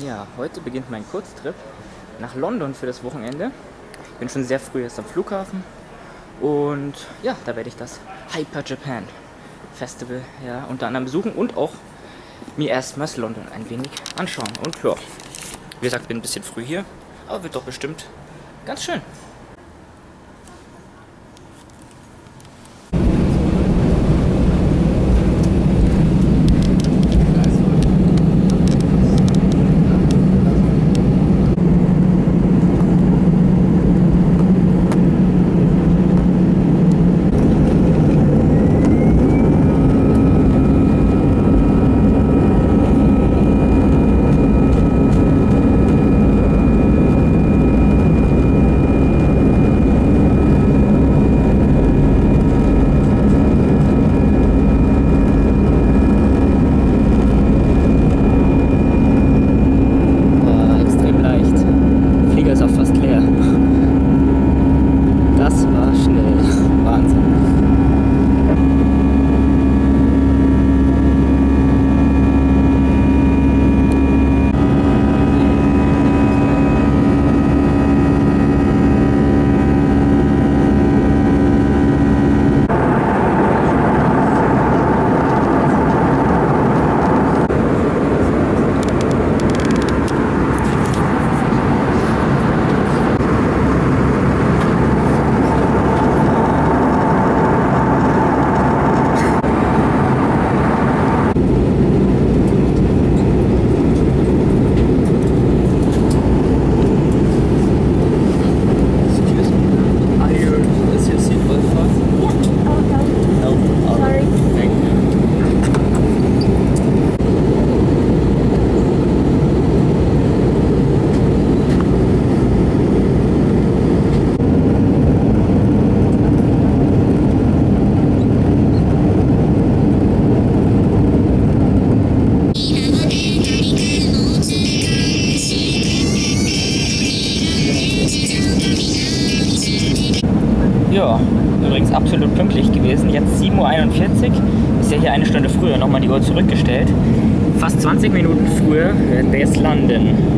Ja, heute beginnt mein Kurztrip nach London für das Wochenende. Bin schon sehr früh erst am Flughafen und ja, da werde ich das Hyper Japan Festival unter anderem besuchen und auch mir erstmals London ein wenig anschauen. Und ja, wie gesagt, bin ein bisschen früh hier, aber wird doch bestimmt ganz schön. Ja, übrigens absolut pünktlich gewesen. Jetzt 7:41 Uhr. Ist ja hier eine Stunde früher nochmal die Uhr zurückgestellt. Fast 20 Minuten früher werden wir jetzt landen.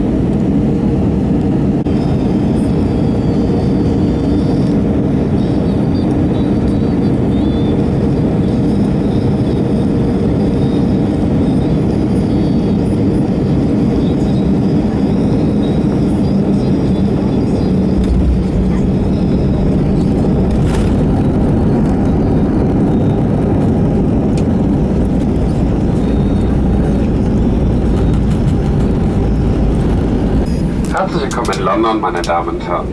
Herzlich willkommen in London, meine Damen und Herren.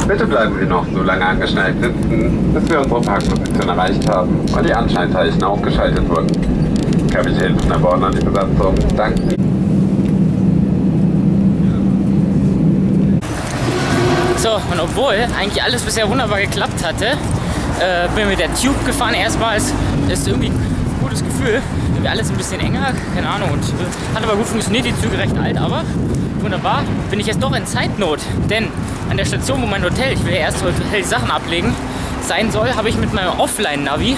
Bitte bleiben Sie noch so lange angeschnallt sitzen, bis wir unsere Parkposition erreicht haben und die Anschnallzeichen aufgeschaltet wurden. Kapitän von der Bord an die Besatzung, danke. So, und obwohl eigentlich alles bisher wunderbar geklappt hatte, bin mit der Tube gefahren erstmals. Ist irgendwie ein gutes Gefühl. Irgendwie alles ein bisschen enger, keine Ahnung. Und hat aber gut funktioniert, die Züge recht alt, aber wunderbar. Bin ich jetzt doch in Zeitnot, denn an der Station, wo mein Hotel, ich will ja erst Hotel die Sachen ablegen, sein soll, habe ich mit meinem Offline-Navi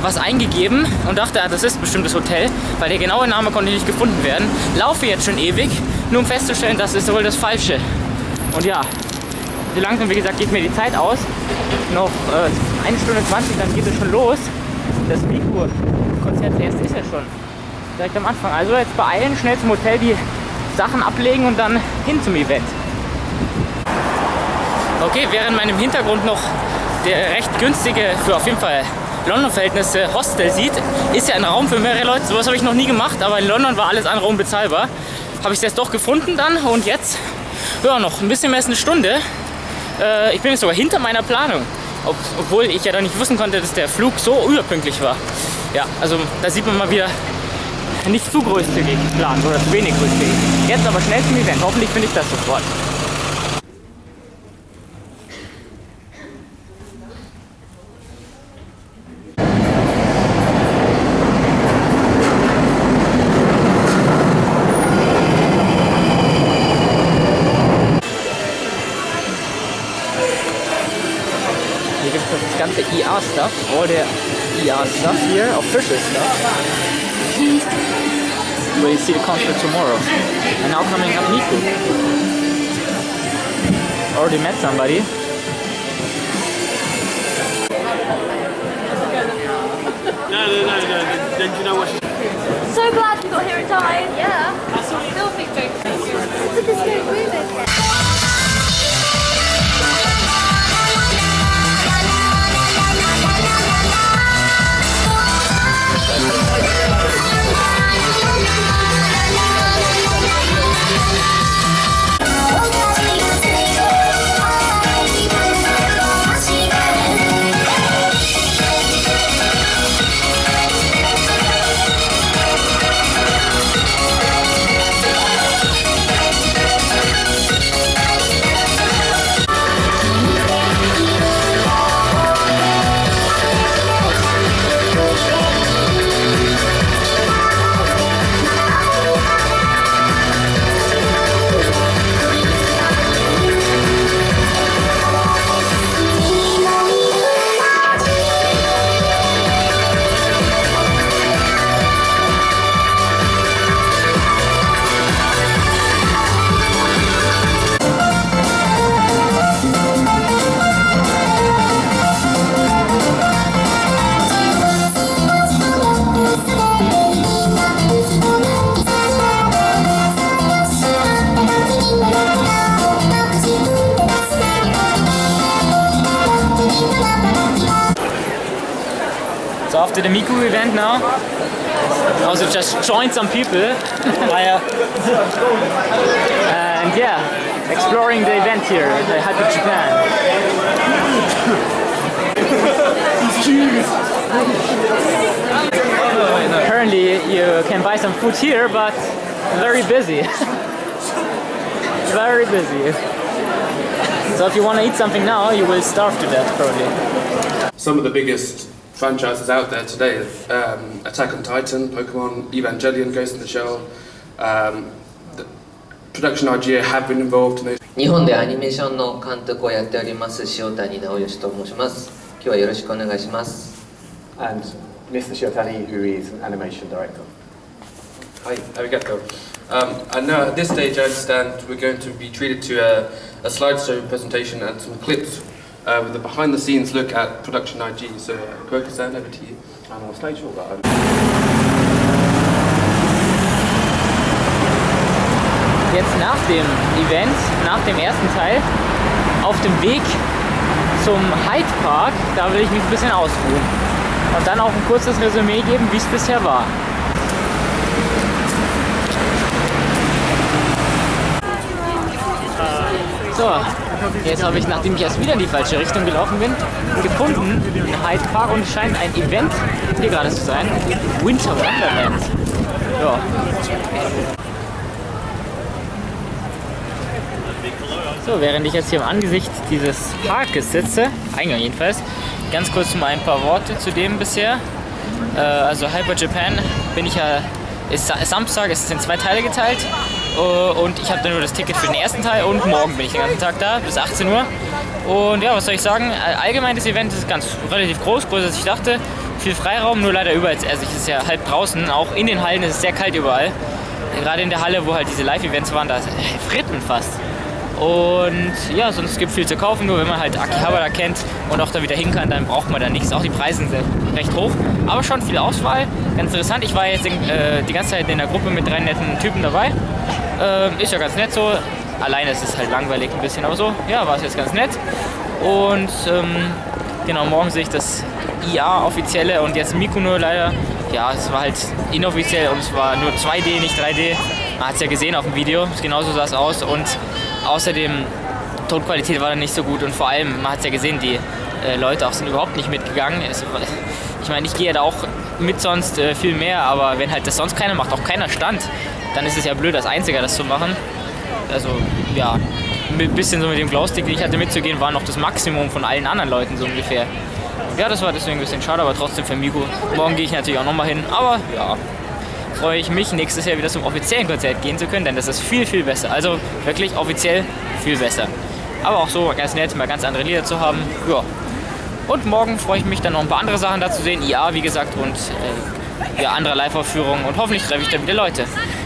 was eingegeben und dachte, das ist bestimmt das Hotel, weil der genaue Name konnte nicht gefunden werden. Laufe jetzt schon ewig, nur um festzustellen, das ist wohl das Falsche. Und ja, so langsam, wie gesagt, geht mir die Zeit aus. Noch 1 Stunde 20, dann geht es schon los. Das Miku-Konzert erst ist ja schon direkt am Anfang. Also jetzt beeilen, schnell zum Hotel die Sachen ablegen und dann hin zum Event. Okay, während man im Hintergrund noch der recht günstige, für auf jeden Fall London-Verhältnisse Hostel sieht, ist ja ein Raum für mehrere Leute. Sowas habe ich noch nie gemacht, aber in London war alles andere unbezahlbar. Habe ich es jetzt doch gefunden dann und jetzt, ja, noch ein bisschen mehr als eine Stunde. Ich bin jetzt sogar hinter meiner Planung, obwohl ich ja dann nicht wissen konnte, dass der Flug so überpünktlich war. Ja, also da sieht man mal wieder, nicht zu großzügig geplant oder zu wenig großzügig. Jetzt aber schnell zum Event, hoffentlich finde ich das sofort. Hier gibt es das ganze ER-Stuff, all der ER-Stuff hier, Official Stuff. where you see the concert tomorrow. And now coming up Miku. Already met somebody. No. Then do you know what she's... So glad we got here in time. Yeah. I saw still think Look at this great movie. So after the Miku event now, I also just joined some people and yeah, exploring the event here at the Hyper Japan. Apparently you can buy some food here, but very busy. Very busy. So if you want to eat something now, you will starve to death probably. Some of the biggest franchises out there today, Attack on Titan, Pokemon, Evangelion, Ghost in the Shell, the Production RGA have been involved in those. 日本でアニメーションの監督をやっております塩谷直義と申します。今日はよろしくお願いします。 And Mr. Shiotani, who is an animation director. Hi, arigato. And now at this stage I understand we're going to be treated to a slideshow presentation and some clips with a behind-the-scenes look at Production IG. So, Kuroki-san, over to you. Stage show. Jetzt nach dem Event, nach dem ersten Teil, auf dem Weg zum Hyde Park, da will ich mich ein bisschen ausruhen. Und dann auch ein kurzes Resümee geben, wie es bisher war. So, jetzt habe ich, nachdem ich erst wieder in die falsche Richtung gelaufen bin, gefunden, in Hyde Park, und es scheint ein Event hier gerade zu sein. Winter Wonderland. Ja. So, während ich jetzt hier im Angesicht dieses Parkes sitze, Eingang jedenfalls, ganz kurz mal ein paar Worte zu dem bisher. Also Hyper Japan bin ich ja, ist Samstag, es ist in 2 Teile geteilt und ich habe dann nur das Ticket für den ersten Teil und morgen bin ich den ganzen Tag da, bis 18 Uhr. Und ja, was soll ich sagen, allgemein das Event ist relativ groß, größer als ich dachte, viel Freiraum, nur leider überall, also es ist ja halb draußen, auch in den Hallen ist es sehr kalt überall. Gerade in der Halle, wo halt diese Live-Events waren, da friert man fast. Und ja, sonst gibt es viel zu kaufen, nur wenn man halt Akihabara kennt und auch da wieder hin kann, dann braucht man da nichts. Auch die Preise sind recht hoch, aber schon viel Auswahl. Ganz interessant, ich war jetzt die ganze Zeit in der Gruppe mit 3 netten Typen dabei. Ist ja ganz nett so, alleine ist es halt langweilig ein bisschen, aber so, ja, war es jetzt ganz nett. Und genau, morgen sehe ich das IA-offizielle und jetzt Miku nur leider. Ja, es war halt inoffiziell und es war nur 2D, nicht 3D. Man hat es ja gesehen auf dem Video, genauso sah es aus und außerdem Tonqualität war dann nicht so gut und vor allem, man hat es ja gesehen, die Leute auch sind überhaupt nicht mitgegangen. Ich meine, ich gehe ja da auch mit sonst viel mehr, aber wenn halt das sonst keiner macht, auch keiner stand, dann ist es ja blöd, als Einziger das zu machen. Also ja, ein bisschen so mit dem Glowstick, den ich hatte mitzugehen, war noch das Maximum von allen anderen Leuten so ungefähr. Ja, das war deswegen ein bisschen schade, aber trotzdem für Miku. Morgen gehe ich natürlich auch nochmal hin, aber ja, freue ich mich, nächstes Jahr wieder zum offiziellen Konzert gehen zu können, denn das ist viel, viel besser. Also wirklich offiziell viel besser. Aber auch so ganz nett, mal ganz andere Lieder zu haben. Ja. Und morgen freue ich mich dann noch ein paar andere Sachen da zu sehen. Ja, wie gesagt, und ja, andere Live-Aufführungen und hoffentlich treffe ich dann wieder Leute.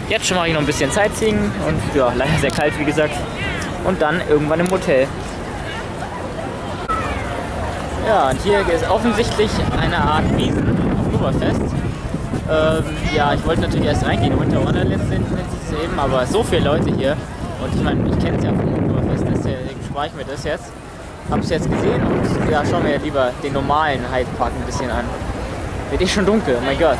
Jetzt schon mache ich noch ein bisschen Sightseeing und ja, leider sehr kalt, wie gesagt. Und dann irgendwann im Hotel. Ja, und hier ist offensichtlich eine Art Wiesen, Oktoberfest. Ja, ich wollte natürlich erst reingehen, Winter Wonderland nennt sich es eben, aber so viele Leute hier. Und ich meine, ich kenne es ja vom Oktoberfest, deswegen spare ich mir das jetzt. Hab's jetzt gesehen und ja, schauen wir lieber den normalen Hyde Park ein bisschen an. Wird eh schon dunkel, oh mein Gott.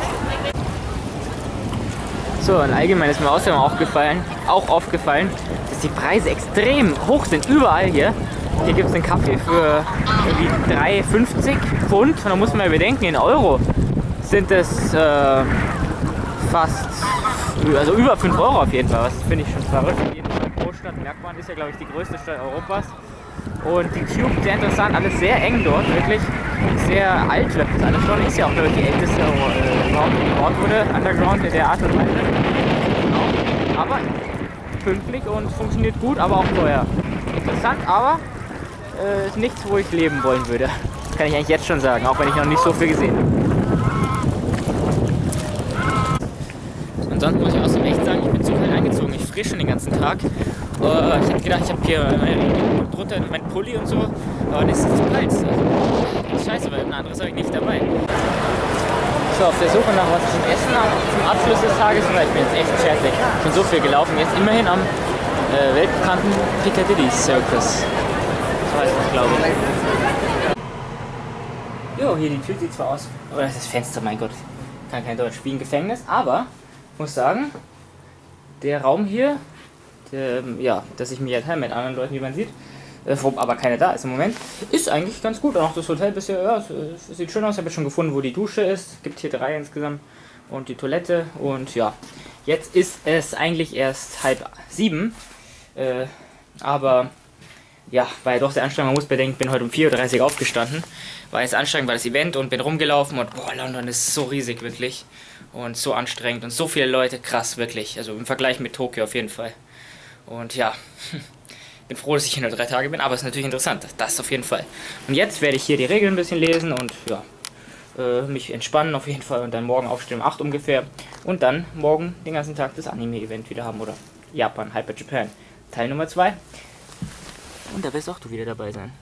So, und allgemein ist mir außerdem auch aufgefallen, dass die Preise extrem hoch sind, überall hier. Hier gibt es einen Kaffee für irgendwie 3,50 Pfund. Und da muss man ja bedenken, in Euro sind es fast, also über 5 Euro auf jeden Fall. Das finde ich schon verrückt. Auf jeden Fall Großstadt Merkmann ist ja, glaube ich, die größte Stadt Europas. Und die Tube, sehr interessant, alles sehr eng dort, wirklich sehr alt wird das alles schon. Ist ja auch, glaube ich, die älteste Route, die gebaut wurde, Underground in der Art und Weise. Genau. Aber pünktlich und funktioniert gut, aber auch teuer. Interessant, aber ist nichts, wo ich leben wollen würde. Das kann ich eigentlich jetzt schon sagen, auch wenn ich noch nicht so viel gesehen habe. Und sonst muss ich außerdem echt sagen, ich bin zu kalt angezogen. Ich friere schon den ganzen Tag. Ich hätte gedacht, ich habe hier drunter mein Pulli und so, aber das ist zu kalt. Also, scheiße, weil ein anderes habe ich nicht dabei. So, auf der Suche nach was zum Essen zum Abschluss des Tages, weil ich bin jetzt echt fertig. Schon so viel gelaufen, jetzt immerhin am weltbekannten Piccadilly Circus. So heißt das, glaube ich. Jo, hier die Tür sieht zwar aus, oder das Fenster, mein Gott, kann kein Deutsch, wie ein Gefängnis, aber ich muss sagen, der Raum hier, ja, dass ich mir teile mit anderen Leuten, wie man sieht, aber keiner da ist im Moment, ist eigentlich ganz gut. Und auch das Hotel bisher, ja, es sieht schön aus. Ich habe jetzt schon gefunden, wo die Dusche ist. Es gibt hier 3 insgesamt und die Toilette. Und ja, jetzt ist es eigentlich erst 6:30. Aber ja, war ja doch sehr anstrengend. Man muss bedenken, ich bin heute um 4:30 Uhr aufgestanden. War jetzt anstrengend, war das Event und bin rumgelaufen und boah, London ist so riesig, wirklich. Und so anstrengend und so viele Leute, krass, wirklich. Also im Vergleich mit Tokio auf jeden Fall. Und ja, bin froh, dass ich hier nur 3 Tage bin, aber es ist natürlich interessant, das auf jeden Fall. Und jetzt werde ich hier die Regeln ein bisschen lesen und ja, mich entspannen auf jeden Fall und dann morgen aufstehen um 8 ungefähr und dann morgen den ganzen Tag das Anime-Event wieder haben oder Japan, Hyper Japan, Teil Nummer 2. Und da wirst auch du wieder dabei sein.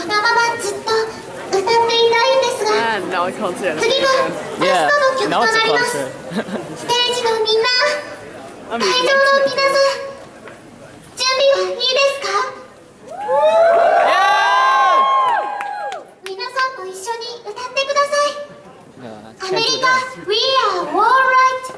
のままずっと歌っていたいんですが And now I can't see it. 次がラ Yeah, ストの曲 now と it's な a ります concert. ステージのみんな I'm 会場の皆 leaving. さん準備はいいですか皆さんも一緒に歌ってください Ja, アメ can't リ do カ that. We are alright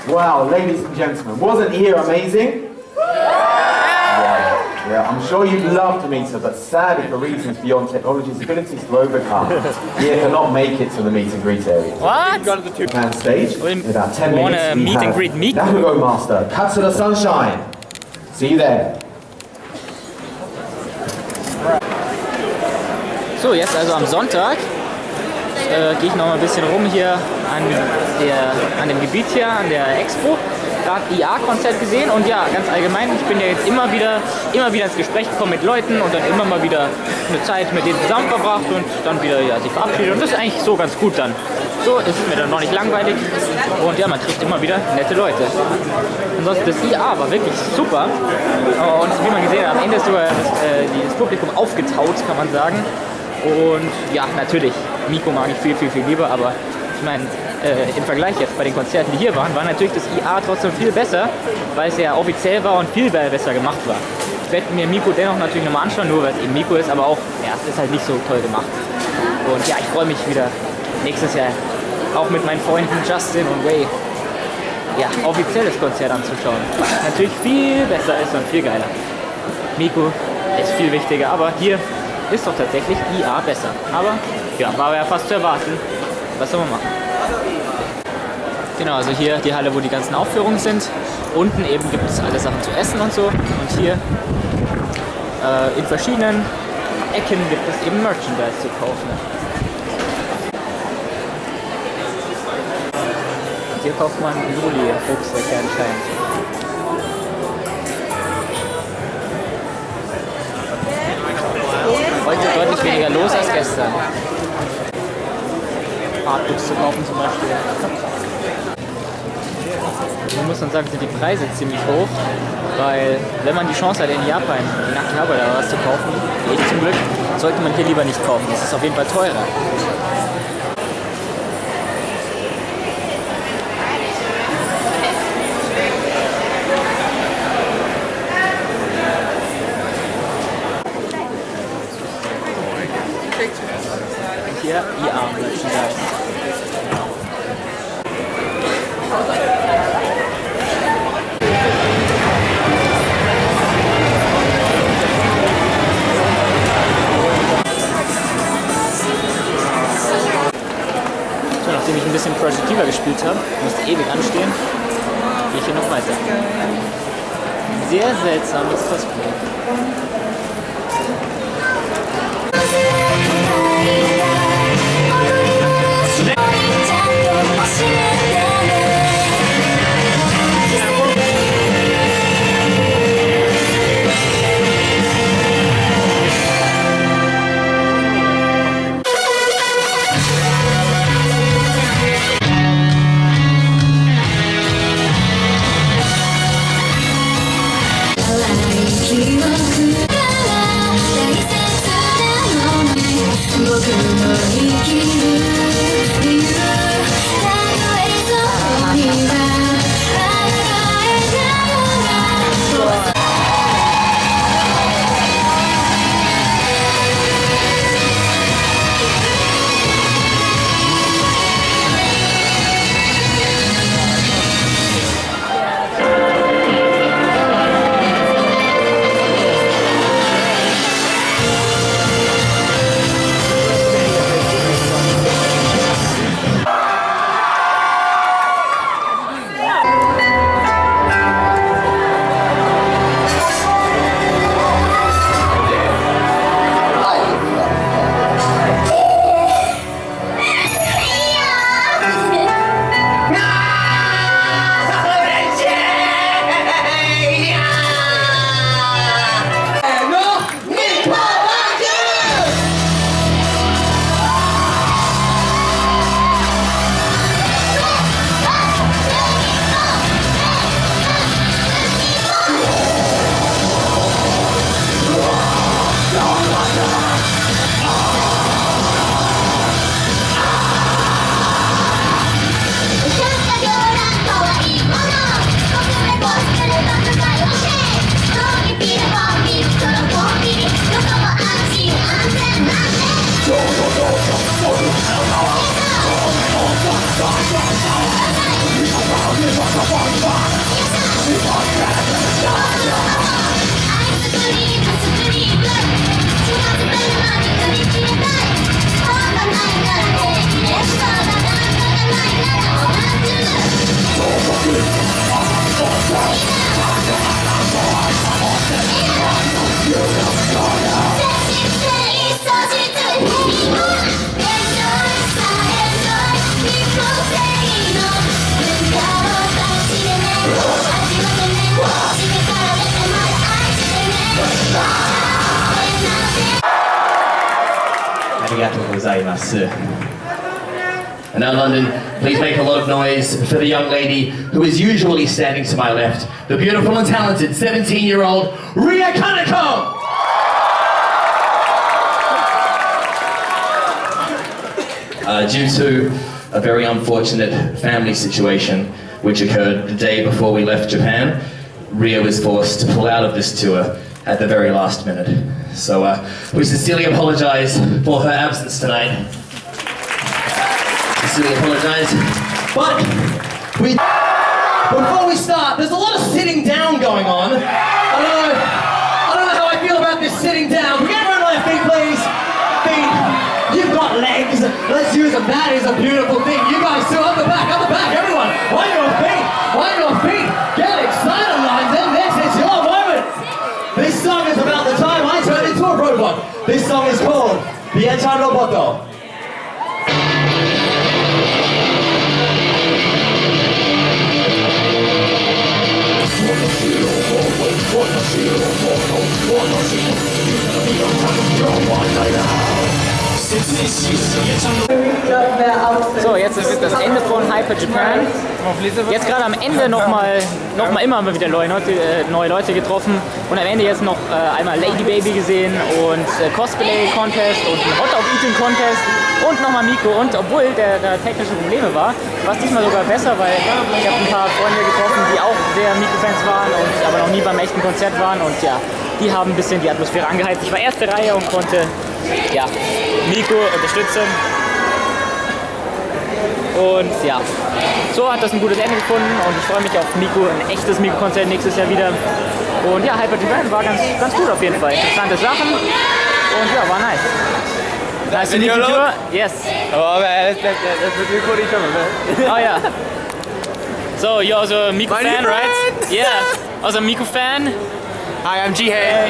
Wow, ladies and gentlemen, wasn't he amazing? Yeah, I'm sure you'd love to meet her, but sadly for reasons beyond technology's abilities to overcome, he cannot make it to the meet and greet area. What? Plan stage, in about 10 Wanna minutes we meet and have greet Miku? Nahugo Master, Katsura Sunshine. See you there. So, jetzt also am Sonntag gehe ich noch mal ein bisschen rum hier an dem Gebiet hier, an der Expo. Gerade IA-Konzert gesehen und ja, ganz allgemein, ich bin ja jetzt immer wieder ins Gespräch gekommen mit Leuten und dann immer mal wieder eine Zeit mit denen zusammen verbracht und dann wieder ja, sich verabschiedet und das ist eigentlich so ganz gut dann. So ist es mir dann noch nicht langweilig und ja, man trifft immer wieder nette Leute. Ansonsten das IA war wirklich super und wie man gesehen hat, am Ende ist sogar das Publikum aufgetaut, kann man sagen. Und ja, natürlich, Miku mag ich viel, viel, viel lieber, aber ich meine, im Vergleich jetzt bei den Konzerten, die hier waren, war natürlich das IA trotzdem viel besser, weil es ja offiziell war und viel besser gemacht war. Ich werde mir Miku dennoch natürlich nochmal anschauen, nur weil es eben Miku ist, aber auch, ja, es ist halt nicht so toll gemacht. Und ja, ich freue mich wieder nächstes Jahr auch mit meinen Freunden Justin und Ray, ja, offizielles Konzert anzuschauen. Was natürlich viel besser ist und viel geiler. Miku ist viel wichtiger, aber hier ist doch tatsächlich IA besser. Aber ja, war ja fast zu erwarten. Was soll man machen? Genau, also hier die Halle, wo die ganzen Aufführungen sind. Unten eben gibt es alle Sachen zu essen und so. Und hier in verschiedenen Ecken gibt es eben Merchandise zu kaufen. Hier kauft man Loli-Rucksäcke anscheinend. Heute deutlich weniger los als gestern. Artbooks zu kaufen zum Beispiel. Man muss dann sagen, sind die Preise ziemlich hoch, weil wenn man die Chance hat, in Japan in Akihabara da was zu kaufen, wie ich zum Glück, sollte man hier lieber nicht kaufen. Das ist auf jeden Fall teurer. Hier IA-Merchandise. So, nachdem ich ein bisschen Project Diva gespielt habe, musste ewig anstehen, gehe ich hier noch weiter. Sehr seltsames Cosplay. I like you. arigatou gozaimasu. And now London, please make a lot of noise for the young lady who is usually standing to my left, the beautiful and talented 17-year-old Ria Kaneko! Due to a very unfortunate family situation which occurred the day before we left Japan, Ria was forced to pull out of this tour at the very last minute. So we sincerely apologize for her absence tonight. Sincerely apologize. But before we start, there's a lot of sitting down going on. I don't know how I feel about this sitting down. Can we get everyone on their feet, please? Feet. You've got legs. Let's use them. That is a beautiful thing. You guys too, up the back, everyone. On your feet, Get excited, London. This is your moment. This song is about the time I turned into a robot. This song is called Pieta Roboto. So, jetzt ist das Ende von Hyper Japan. Jetzt gerade am Ende nochmal immer wieder neue Leute getroffen und am Ende jetzt noch einmal Lady Baby gesehen und Cosplay Contest und ein Hot Dog Eating Contest und nochmal Miko. Und obwohl da technische Probleme war es diesmal sogar besser, weil ich habe ein paar Freunde getroffen, die auch sehr Miko-Fans waren und aber noch nie beim echten Konzert waren und ja, die haben ein bisschen die Atmosphäre angeheizt. Ich war erste Reihe und konnte ja, Miko unterstützen. Und ja, so hat das ein gutes Ende gefunden und ich freue mich auf Miko, ein echtes Miko-Konzert nächstes Jahr wieder. Und ja, Hyper Japan war ganz gut auf jeden Fall. Interessante Sachen und ja, war nice. Nice to meet you too. Yes. Oh man, that's recording man. Oh yeah. So you're also a Miko fan, right? Yeah. Also a Miko fan. Hi, I'm Jihei.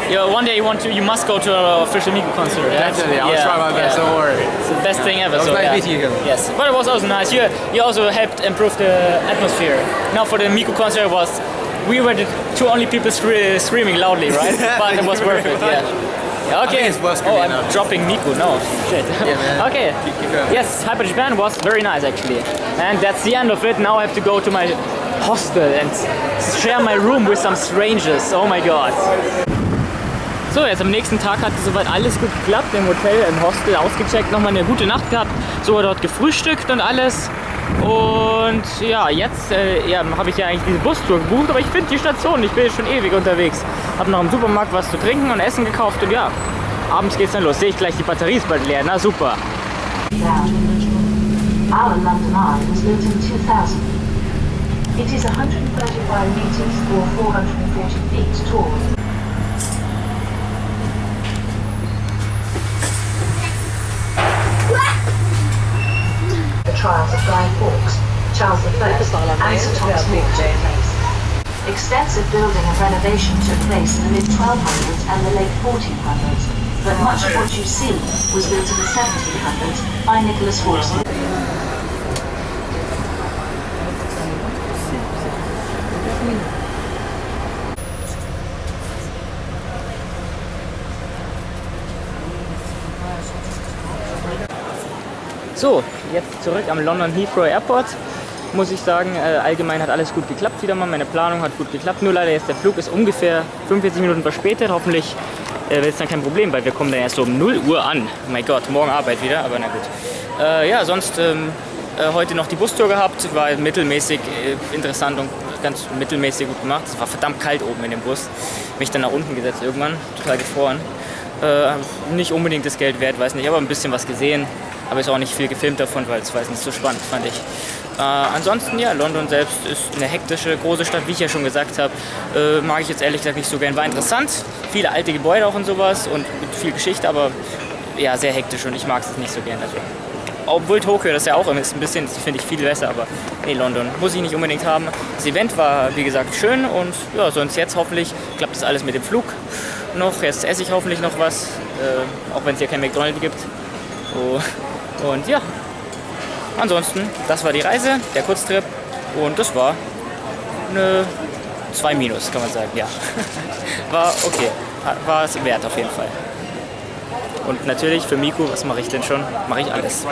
Yeah, one day you must go to an official Miko concert. Yeah? Definitely, I'll try my best, don't worry. It's the best thing ever. It was so, nice yeah. meeting you again. Yes, but it was also nice. You also helped improve the atmosphere. Now for the Miko concert we were the two only people screaming loudly, right? But it was worth it, yeah. Okay. I'm dropping Miko. No, shit. Yeah, man. Okay. Keep going. Yes, Hyper Japan was very nice actually. And that's the end of it. Now I have to go to my hostel and share my room with some strangers. Oh my god. So, jetzt am nächsten Tag hat soweit alles gut geklappt. Im Hotel, im Hostel ausgecheckt, nochmal eine gute Nacht gehabt. Sogar dort gefrühstückt und alles. Und ja, jetzt habe ich ja eigentlich diese Bustour gebucht, aber ich finde die Station, ich bin schon ewig unterwegs. Habe noch im Supermarkt was zu trinken und Essen gekauft und ja, abends geht's dann los. Sehe ich gleich, die Batterie ist bald leer, na super. Our London Eye was built in 2000. It is 135 meters or 440 feet tall. The trials of Guy Fawkes, Charles I, and Sir Thomas More took place. Extensive building and renovation took place in the mid-1200s and the late 1400s, but much of what you see was built in the 1700s by Nicholas Fawkes. So, jetzt zurück am London Heathrow Airport. Muss ich sagen, allgemein hat alles gut geklappt wieder mal. Meine Planung hat gut geklappt. Nur leider jetzt der Flug ist ungefähr 45 Minuten verspätet. Hoffentlich wird es dann kein Problem, weil wir kommen dann erst um 0 Uhr an. Oh mein Gott, morgen Arbeit wieder, aber na gut. Ja, sonst heute noch die Bustour gehabt. War mittelmäßig interessant und ganz mittelmäßig gut gemacht. Es war verdammt kalt oben in dem Bus. Mich dann nach unten gesetzt irgendwann, total gefroren. Nicht unbedingt das Geld wert, weiß nicht, aber ein bisschen was gesehen. Aber ist auch nicht viel gefilmt davon, weil es war nicht so spannend, fand ich. Ansonsten, ja, London selbst ist eine hektische, große Stadt, wie ich ja schon gesagt habe. Mag ich jetzt ehrlich gesagt nicht so gern. War interessant, viele alte Gebäude auch und sowas und mit viel Geschichte, aber ja, sehr hektisch und ich mag es nicht so gern. Also, obwohl Tokio das ja auch ist, ein bisschen, finde ich viel besser, aber nee, London muss ich nicht unbedingt haben. Das Event war, wie gesagt, schön und ja, sonst jetzt hoffentlich klappt das alles mit dem Flug noch. Jetzt esse ich hoffentlich noch was, auch wenn es hier kein McDonald's gibt. Oh. Und ja, ansonsten, das war die Reise, der Kurztrip und das war eine 2-, kann man sagen, ja. War okay, war es wert auf jeden Fall. Und natürlich für Miku, was mache ich denn schon? Mache ich alles.